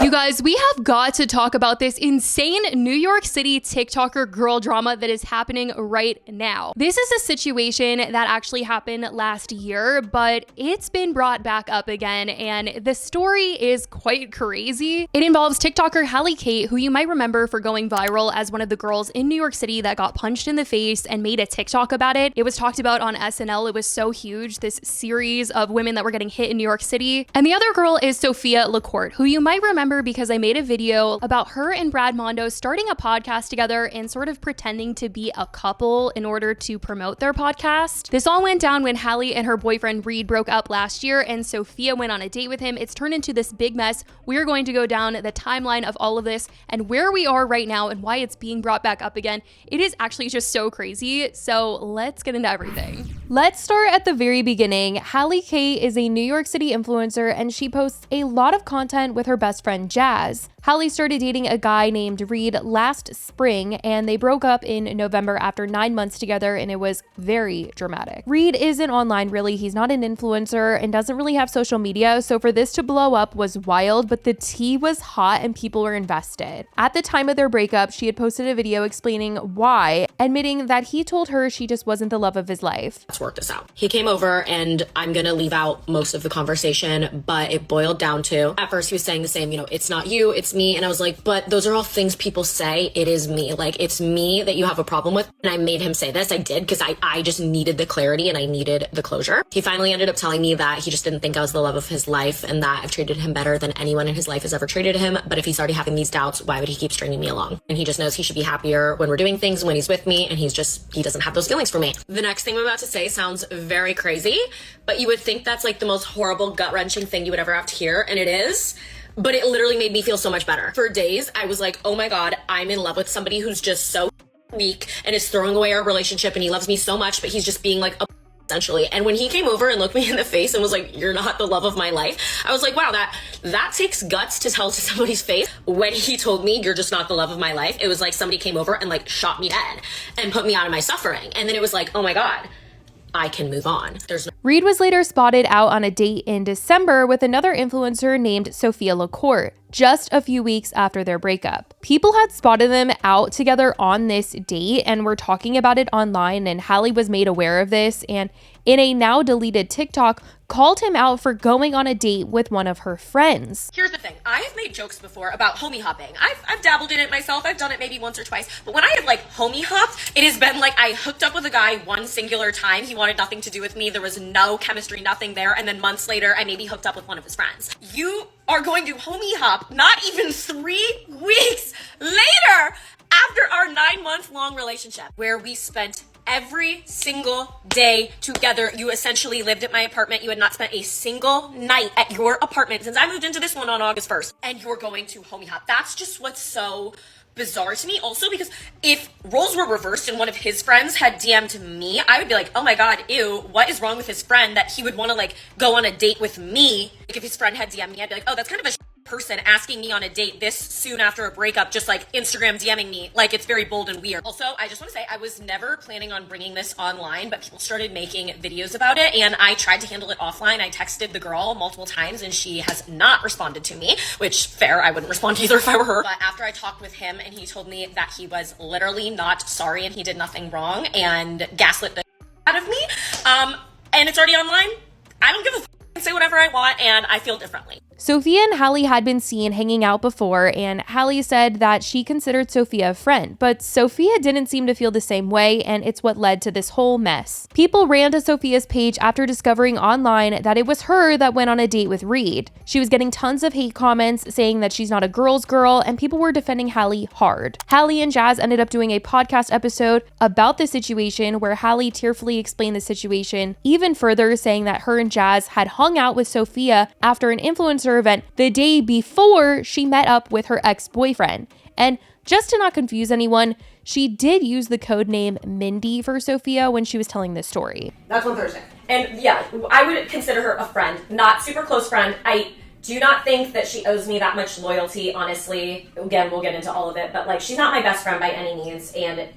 You guys, we have got to talk about this insane New York City TikToker girl drama that is happening right now. This is a situation that actually happened last year, but it's been brought back up again, and the story is quite crazy. It involves TikToker Halley, who you might remember for going viral as one of the girls in New York City that got punched in the face and made a TikTok about it. It was talked about on SNL. It was so huge, this series of women that were getting hit in New York City. And the other girl is Sophia, who you might remember because I made a video about her and Brad Mondo starting a podcast together and sort of pretending to be a couple in order to promote their podcast. This all went down when Halley and her boyfriend Reed broke up last year and Sophia went on a date with him. It's turned into this big mess. We're going to go down the timeline of all of this and where we are right now and why it's being brought back up again. It is actually just so crazy. So let's get into everything. Let's start at the very beginning. Halley is a New York City influencer and she posts a lot of content with her best friend Jazz. Halley started dating a guy named Reed last spring and they broke up in November after 9 months together, and it was very dramatic. Reed isn't online really, he's not an influencer and doesn't really have social media, so for this to blow up was wild, but the tea was hot and people were invested. At the time of their breakup, she had posted a video explaining why, admitting that he told her she just wasn't the love of his life. Let's work this out. He came over and I'm gonna leave out most of the conversation, but it boiled down to, at first he was saying the same, it's not you, it's me. And I was like, but those are all things people say. It is me. Like, it's me that you have a problem with. And I made him say this. I did because I just needed the clarity and I needed the closure. He finally ended up telling me that he just didn't think I was the love of his life and that I've treated him better than anyone in his life has ever treated him. But if he's already having these doubts, why would he keep stringing me along? And he just knows he should be happier when we're doing things, when he's with me, and he doesn't have those feelings for me. The next thing I'm about to say sounds very crazy, but you would think that's like the most horrible, gut-wrenching thing you would ever have to hear, and it is. But it literally made me feel so much better. For days, I was like, oh my God, I'm in love with somebody who's just so weak and is throwing away our relationship and he loves me so much, but he's just being like a essentially. And when he came over and looked me in the face and was like, you're not the love of my life, I was like, wow, that takes guts to tell to somebody's face. When he told me you're just not the love of my life, it was like somebody came over and like shot me dead and put me out of my suffering. And then it was like, oh my God, I can move on. Reed was later spotted out on a date in December with another influencer named Sophia, just a few weeks after their breakup. People had spotted them out together on this date and were talking about it online, and Halley was made aware of this and in a now deleted TikTok called him out for going on a date with one of her friends. Here's the thing. I have made jokes before about homie hopping. I've dabbled in it myself. I've done it maybe once or twice. But when I have like homie hopped, it has been like I hooked up with a guy one singular time. He wanted nothing to do with me. There was no chemistry, nothing there. And then months later, I maybe hooked up with one of his friends. You are going to homie hop not even 3 weeks later after our 9-month-long relationship where we spent every single day together. You essentially lived at my apartment. You had not spent a single night at your apartment since I moved into this one on August 1st. And you're going to homie hop. That's just what's so bizarre to me. Also, because if roles were reversed and one of his friends had DM'd me, I would be like, oh my God, ew, what is wrong with his friend that he would want to like go on a date with me? Like if his friend had DM'd me, I'd be like, oh, that's kind of a person asking me on a date this soon after a breakup, just like Instagram DMing me. Like, it's very bold and weird. Also, I just want to say I was never planning on bringing this online, but people started making videos about it and I tried to handle it offline. I texted the girl multiple times and she has not responded to me, which fair, I wouldn't respond either if I were her. But after I talked with him and he told me that he was literally not sorry and he did nothing wrong and gaslit the out of me, and it's already online, I don't give a say whatever I want and I feel differently. Sophia and Halley had been seen hanging out before, and Halley said that she considered Sophia a friend, but Sophia didn't seem to feel the same way, and it's what led to this whole mess. People ran to Sophia's page after discovering online that it was her that went on a date with Reed. She was getting tons of hate comments saying that she's not a girl's girl, and people were defending Halley hard. Halley and Jazz ended up doing a podcast episode about the situation where Halley tearfully explained the situation even further, saying that her and Jazz had hung out with Sophia after an influencer event the day before she met up with her ex-boyfriend. And just to not confuse anyone, she did use the code name Mindy for Sophia when she was telling this story. That's one Thursday. And yeah, I would consider her a friend, not super close friend. I do not think that she owes me that much loyalty, honestly. Again, we'll get into all of it, but like she's not my best friend by any means. And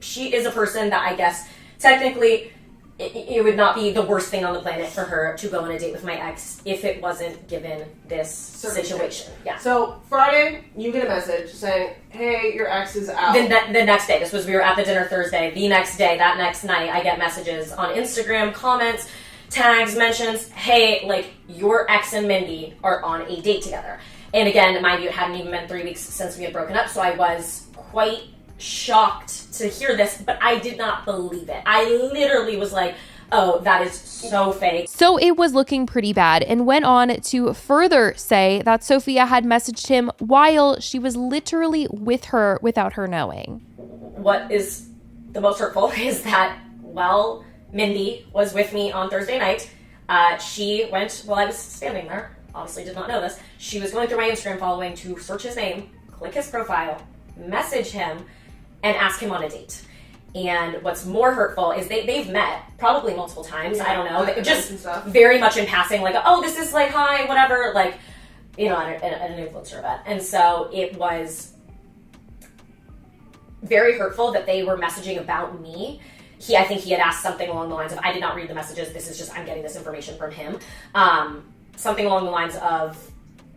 she is a person that I guess technically it would not be the worst thing on the planet for her to go on a date with my ex if it wasn't given this situation. Yeah. So Friday, you get a message saying, hey, your ex is out. The next day, we were at the dinner Thursday. The next day, that next night, I get messages on Instagram, comments, tags, mentions, hey, like, your ex and Mindy are on a date together. And again, mind you, it hadn't even been 3 weeks since we had broken up, so I was quite shocked to hear this, but I did not believe it. I literally was like, oh, that is so fake. So it was looking pretty bad, and went on to further say that Sophia had messaged him while she was literally with her without her knowing. What is the most hurtful is that while Mindy was with me on Thursday night, she went, while I was standing there, obviously did not know this, she was going through my Instagram following to search his name, click his profile, message him, and ask him on a date. And what's more hurtful is they've met probably multiple times. I don't know. Just very much in passing, like, oh, this is like, hi, whatever, like, you know, at an influencer event. And so it was very hurtful that they were messaging about me. I think he had asked something along the lines of, I did not read the messages. This is just, I'm getting this information from him. Something along the lines of,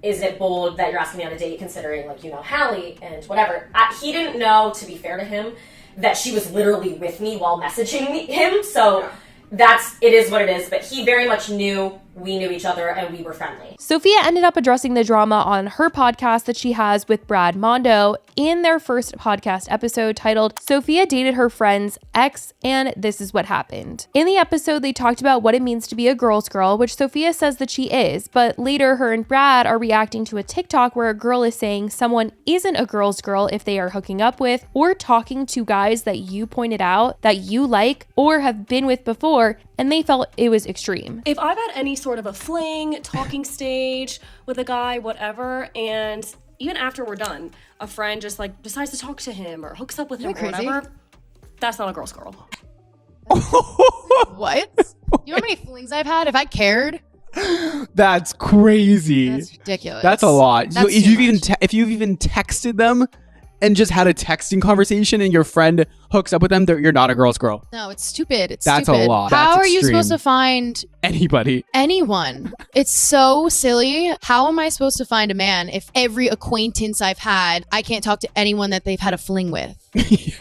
is it bold that you're asking me on a date considering, like, you know, Halley and whatever. He didn't know, to be fair to him, that she was literally with me while messaging him. So it is what it is. But he very much knew we knew each other and we were friendly. Sophia ended up addressing the drama on her podcast that she has with Brad Mondo in their first podcast episode titled Sophia Dated Her Friend's Ex and This Is What Happened. In the episode, they talked about what it means to be a girl's girl, which Sophia says that she is, but later her and Brad are reacting to a TikTok where a girl is saying someone isn't a girl's girl if they are hooking up with or talking to guys that you pointed out that you like or have been with before, and they felt it was extreme. If I've had any sort of a fling, talking stage with a guy, whatever, and even after we're done, a friend just like decides to talk to him or hooks up with him or whatever, that's not a girl's girl. What? You know how many flings I've had if I cared? That's crazy. That's ridiculous. That's a lot. That's if too you've much. if you've even texted them and just had a texting conversation and your friend hooks up with them, you're not a girl's girl. No, it's stupid. It's That's stupid. a lot. How That's are you supposed to extreme. find Anybody. anyone? It's so silly. How am I supposed to find a man if every acquaintance I've had, I can't talk to anyone that they've had a fling with? Yeah.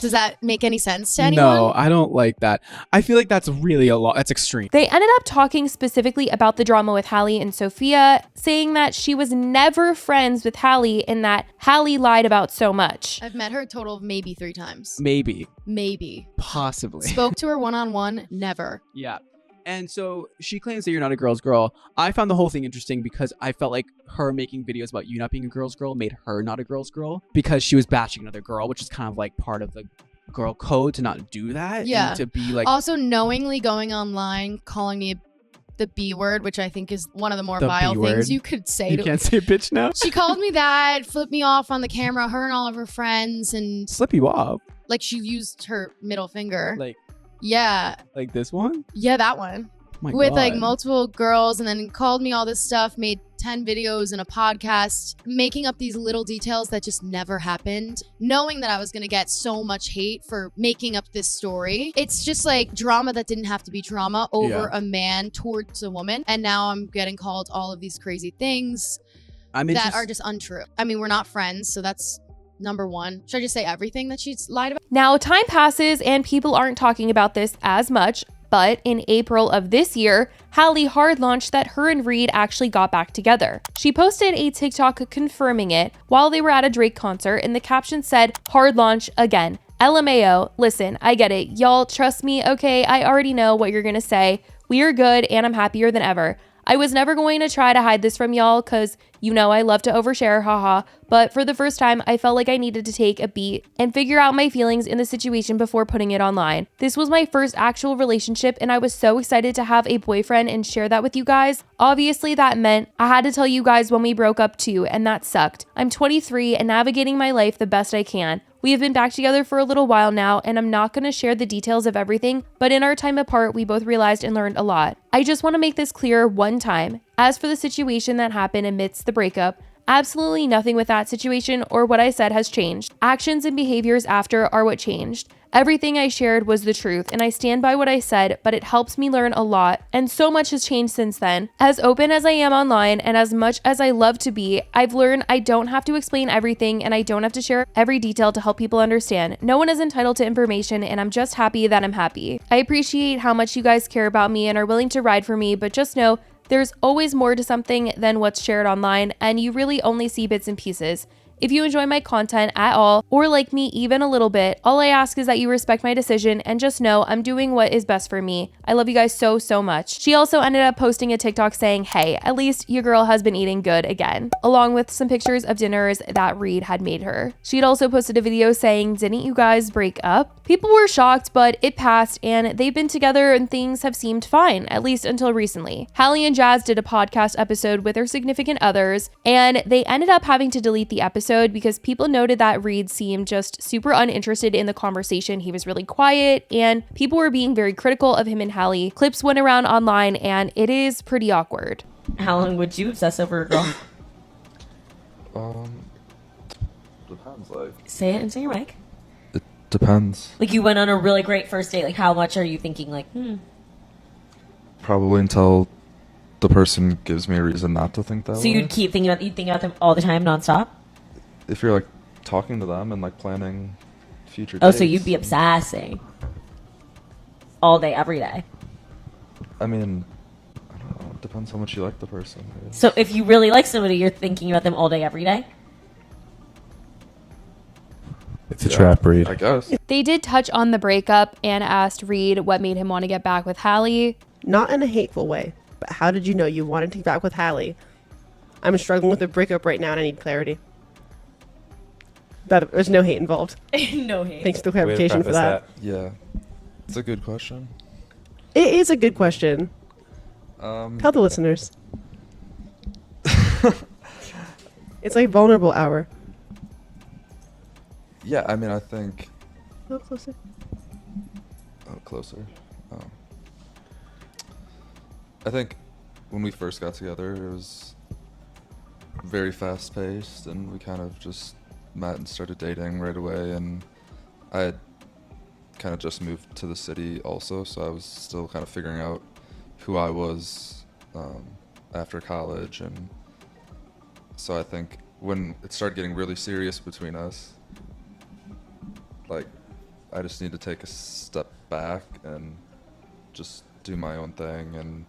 Does that make any sense to anyone? No, I don't like that. I feel like that's really a lot. That's extreme. They ended up talking specifically about the drama with Halley and Sophia, saying that she was never friends with Halley and that Halley lied about so much. I've met her a total of maybe 3 times. Maybe. Maybe. Possibly. Spoke to her one-on-one, never. Yeah. And so she claims that you're not a girl's girl. I found the whole thing interesting because I felt like her making videos about you not being a girl's girl made her not a girl's girl because she was bashing another girl, which is kind of like part of the girl code to not do that. Yeah. And to be like Also, knowingly going online, calling me the B word, which I think is one of the more The vile B word. things you could say you to can't say bitch now. She called me that, flipped me off on the camera, her and all of her friends, and Slip you off. like she used her middle finger. Like Yeah. this one? Yeah, that one. Oh my With God. like multiple girls, and then called me all this stuff, made 10 videos and a podcast, making up these little details that just never happened, knowing that I was going to get so much hate for making up this story. It's just like drama that didn't have to be drama over a man towards a woman. And now I'm getting called all of these crazy things that are just untrue. I mean, we're not friends, so that's number one. Should I just say everything that she's lied about? Now, time passes and people aren't talking about this as much, but in April of this year, Halley hard launched that her and Reed actually got back together. She posted a TikTok confirming it while they were at a Drake concert, and the caption said, "Hard launch again. LMAO, listen, I get it. Y'all trust me, okay? I already know what you're gonna say. We are good and I'm happier than ever. I was never going to try to hide this from y'all because you know I love to overshare, haha, but for the first time, I felt like I needed to take a beat and figure out my feelings in the situation before putting it online. This was my first actual relationship and I was so excited to have a boyfriend and share that with you guys. Obviously, that meant I had to tell you guys when we broke up too, and that sucked. I'm 23 and navigating my life the best I can. We have been back together for a little while now, and I'm not going to share the details of everything, but in our time apart, we both realized and learned a lot. I just want to make this clear one time. As for the situation that happened amidst the breakup, absolutely nothing with that situation or what I said has changed. Actions and behaviors after are what changed. Everything I shared was the truth, and I stand by what I said, but it helps me learn a lot, and so much has changed since then. As open as I am online, and as much as I love to be, I've learned I don't have to explain everything, and I don't have to share every detail to help people understand. No one is entitled to information, and I'm just happy that I'm happy. I appreciate how much you guys care about me and are willing to ride for me, but just know there's always more to something than what's shared online, and you really only see bits and pieces. If you enjoy my content at all, or like me even a little bit, all I ask is that you respect my decision and just know I'm doing what is best for me. I love you guys so, so much. She also ended up posting a TikTok saying, hey, at least your girl has been eating good again, along with some pictures of dinners that Reed had made her. She had also posted a video saying, didn't you guys break up? People were shocked, but it passed and they've been together and things have seemed fine, at least until recently. Halley and Jazz did a podcast episode with their significant others, and they ended up having to delete the episode because people noted that Reed seemed just super uninterested in the conversation. He was really quiet and people were being very critical of him and Halley. Clips went around online and it is pretty awkward. How long would you obsess over a girl? Depends, like. Say it into your mic. It depends. Like, you went on a really great first date. Like, how much are you thinking, like, Probably until the person gives me a reason not to think that So way. you'd think about them all the time, nonstop? If you're, like, talking to them and, like, planning future Oh, dates. so you'd be obsessing all day, every day. I mean, I don't know. It depends how much you like the person. Maybe. So if you really like somebody, you're thinking about them all day, every day? It's a trap, Reed. I guess. They did touch on the breakup and asked Reed what made him want to get back with Halley. Not in a hateful way, but how did you know you wanted to get back with Halley? I'm struggling with a breakup right now and I need clarity. There's no hate involved. No hate. Thanks for the clarification for that. Yeah. It's a good question. It is a good question. Tell the listeners. It's like vulnerable hour. Yeah, I mean, I think... A little closer. Oh, closer. Oh. I think when we first got together, it was very fast-paced, and we kind of just met and started dating right away, and I had kind of just moved to the city also, so I was still kind of figuring out who I was after college, and so I think when it started getting really serious between us, like, I just need to take a step back and just do my own thing, and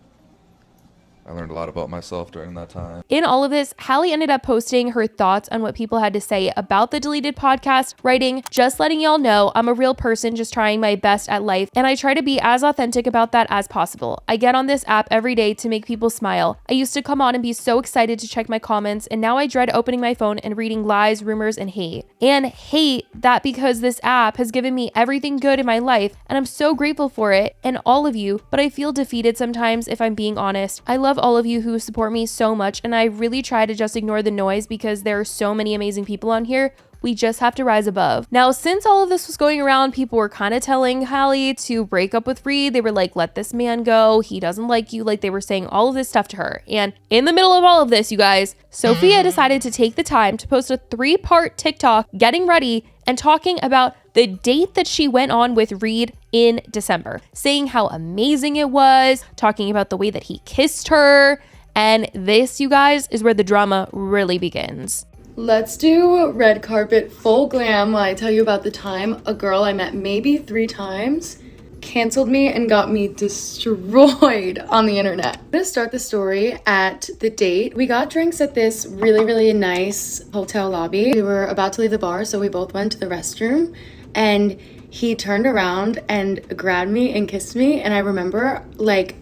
I learned a lot about myself during that time. In all of this, Halley ended up posting her thoughts on what people had to say about the deleted podcast, writing, just letting y'all know I'm a real person just trying my best at life, and I try to be as authentic about that as possible. I get on this app every day to make people smile. I used to come on and be so excited to check my comments, and now I dread opening my phone and reading lies, rumors, and hate. And hate that because this app has given me everything good in my life, and I'm so grateful for it, and all of you, but I feel defeated sometimes if I'm being honest. I love all of you who support me so much, and I really try to just ignore the noise because there are so many amazing people on here. We just have to rise above. Now, since all of this was going around, people were kind of telling Halley to break up with Reed. They were like, let this man go. He doesn't like you. Like, they were saying all of this stuff to her. And in the middle of all of this, you guys, Sophia decided to take the time to post a 3-part TikTok getting ready and talking about the date that she went on with Reed in December, saying how amazing it was, talking about the way that he kissed her. And this, you guys, is where the drama really begins. Let's do red carpet full glam while I tell you about the time a girl I met maybe 3 times canceled me and got me destroyed on the internet. I'm gonna start the story at the date. We got drinks at this really, really nice hotel lobby. We were about to leave the bar, so we both went to the restroom, and he turned around and grabbed me and kissed me, and I remember, like,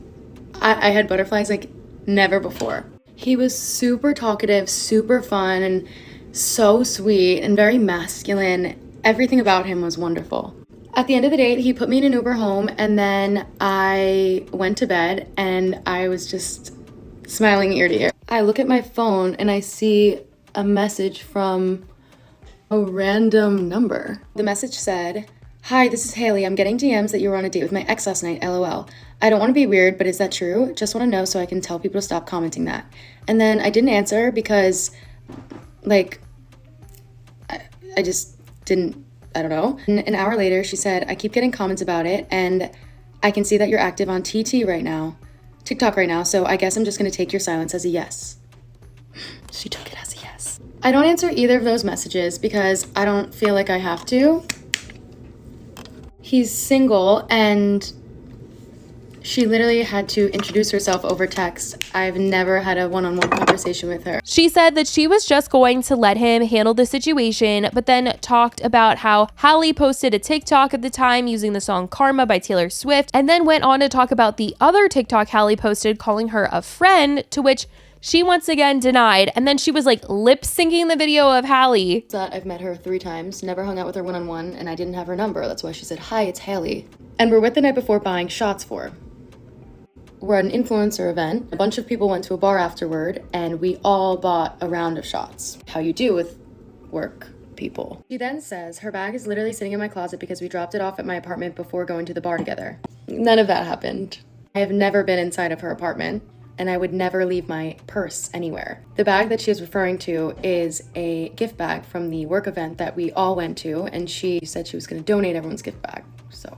I had butterflies like never before. He was super talkative, super fun, and so sweet and very masculine. Everything about him was wonderful. At the end of the date, he put me in an Uber home, and then I went to bed, and I was just smiling ear to ear. I look at my phone, and I see a message from a random number. The message said, "Hi, this is Haley. I'm getting DMs that you were on a date with my ex last night, LOL. I don't want to be weird, but is that true? Just want to know so I can tell people to stop commenting that." And then I didn't answer because, like, I just didn't I don't know. And an hour later, she said, I keep getting comments about it, and I can see that you're active on TikTok right now, so I guess I'm just gonna take your silence as a yes. She took it as a yes. I don't answer either of those messages because I don't feel like I have to. He's single, and she literally had to introduce herself over text. I've never had a one-on-one conversation with her. She said that she was just going to let him handle the situation, but then talked about how Halley posted a TikTok at the time using the song Karma by Taylor Swift, and then went on to talk about the other TikTok Halley posted calling her a friend, to which she once again denied, and then she was like lip syncing the video of Halley. That I've met her 3 times, never hung out with her one-on-one, and I didn't have her number. That's why she said, hi, it's Halley. And we're with the night before buying shots for. We're at an influencer event. A bunch of people went to a bar afterward, and we all bought a round of shots. How you do with work people. She then says her bag is literally sitting in my closet because we dropped it off at my apartment before going to the bar together. None of that happened. I have never been inside of her apartment, and I would never leave my purse anywhere. The bag that she is referring to is a gift bag from the work event that we all went to, and she said she was gonna donate everyone's gift bag, so.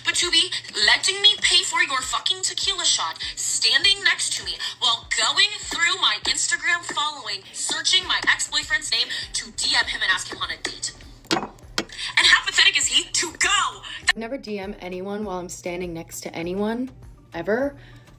But to be letting me pay for your fucking tequila shot, standing next to me while going through my Instagram following, searching my ex-boyfriend's name to DM him and ask him on a date. And how pathetic is he to go? I never DM anyone while I'm standing next to anyone, ever.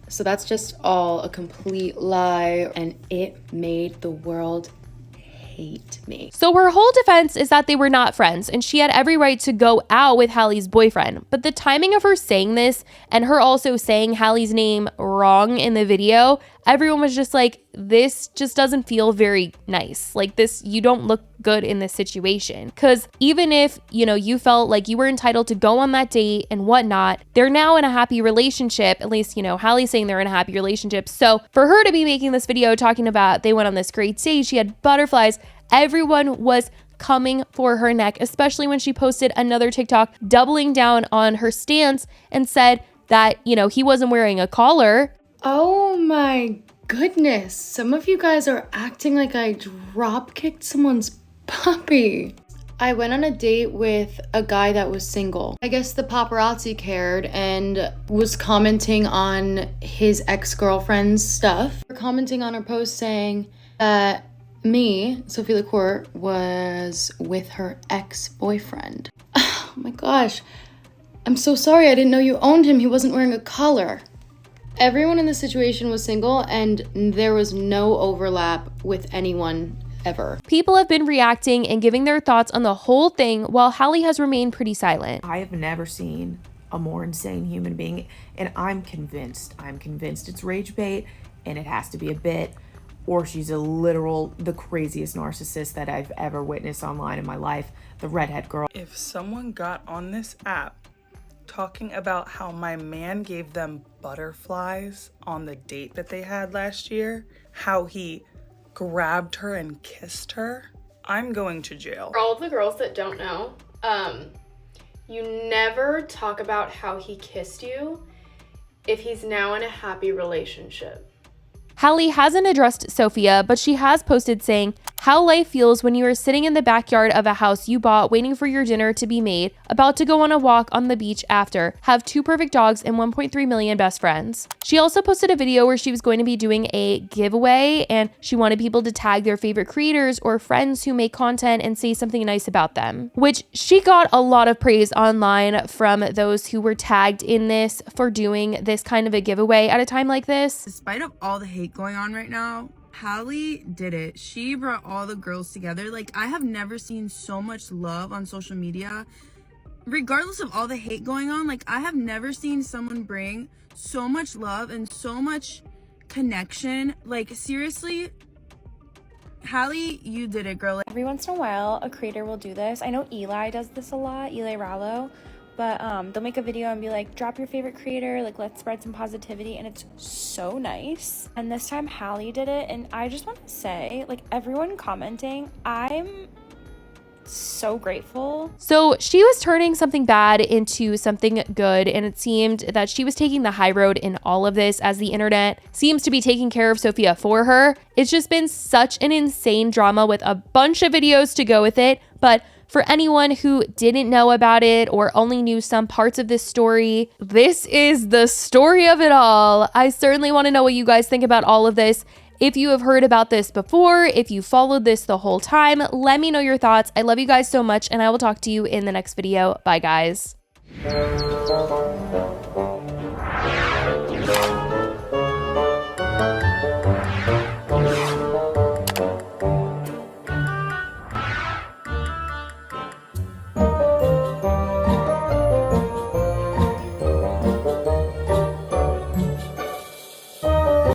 So that's just all a complete lie, and it made the world hate me. So her whole defense is that they were not friends, and she had every right to go out with Halley's boyfriend. But the timing of her saying this, and her also saying Halley's name wrong in the video, everyone was just like, this just doesn't feel very nice. Like, this, you don't look good in this situation. Because even if, you know, you felt like you were entitled to go on that date and whatnot, they're now in a happy relationship. At least, you know, Halley's saying they're in a happy relationship. So for her to be making this video talking about they went on this great date, she had butterflies, everyone was coming for her neck, especially when she posted another TikTok doubling down on her stance and said that, you know, he wasn't wearing a collar. Oh my goodness. Some of you guys are acting like I drop kicked someone's puppy. I went on a date with a guy that was single. I guess the paparazzi cared and was commenting on his ex-girlfriend's stuff. Commenting on her post saying that me, Sophia Corte, was with her ex-boyfriend. Oh my gosh. I'm so sorry. I didn't know you owned him. He wasn't wearing a collar. Everyone in the situation was single, and there was no overlap with anyone ever. People have been reacting and giving their thoughts on the whole thing, while Halley has remained pretty silent. I have never seen a more insane human being, and I'm convinced it's rage bait, and it has to be a bit, or she's the craziest narcissist that I've ever witnessed online in my life, the redhead girl. If someone got on this app talking about how my man gave them butterflies on the date that they had last year, how he grabbed her and kissed her, I'm going to jail. For all of the girls that don't know, you never talk about how he kissed you if he's now in a happy relationship. Halley hasn't addressed Sophia, but she has posted saying how life feels when you are sitting in the backyard of a house you bought, waiting for your dinner to be made, about to go on a walk on the beach after, have 2 perfect dogs and 1.3 million best friends. She also posted a video where she was going to be doing a giveaway, and she wanted people to tag their favorite creators or friends who make content and say something nice about them, which she got a lot of praise online from those who were tagged in this for doing this kind of a giveaway at a time like this. Despite of all the hate going on right now, Halley did it. She brought all the girls together. Like, I have never seen so much love on social media. Regardless of all the hate going on, like, I have never seen someone bring so much love and so much connection. Like, seriously, Halley, you did it, girl. Every once in a while, a creator will do this. I know Eli does this a lot, Eli Rallo. But they'll make a video and be like, drop your favorite creator, like, let's spread some positivity, and it's so nice. And this time Halley did it, and I just want to say, like, everyone commenting, I'm so grateful. So she was turning something bad into something good, and it seemed that she was taking the high road in all of this, as the internet seems to be taking care of Sophia for her. It's just been such an insane drama with a bunch of videos to go with it, but for anyone who didn't know about it or only knew some parts of this story, this is the story of it all. I certainly want to know what you guys think about all of this. If you have heard about this before, if you followed this the whole time, let me know your thoughts. I love you guys so much, and I will talk to you in the next video. Bye, guys.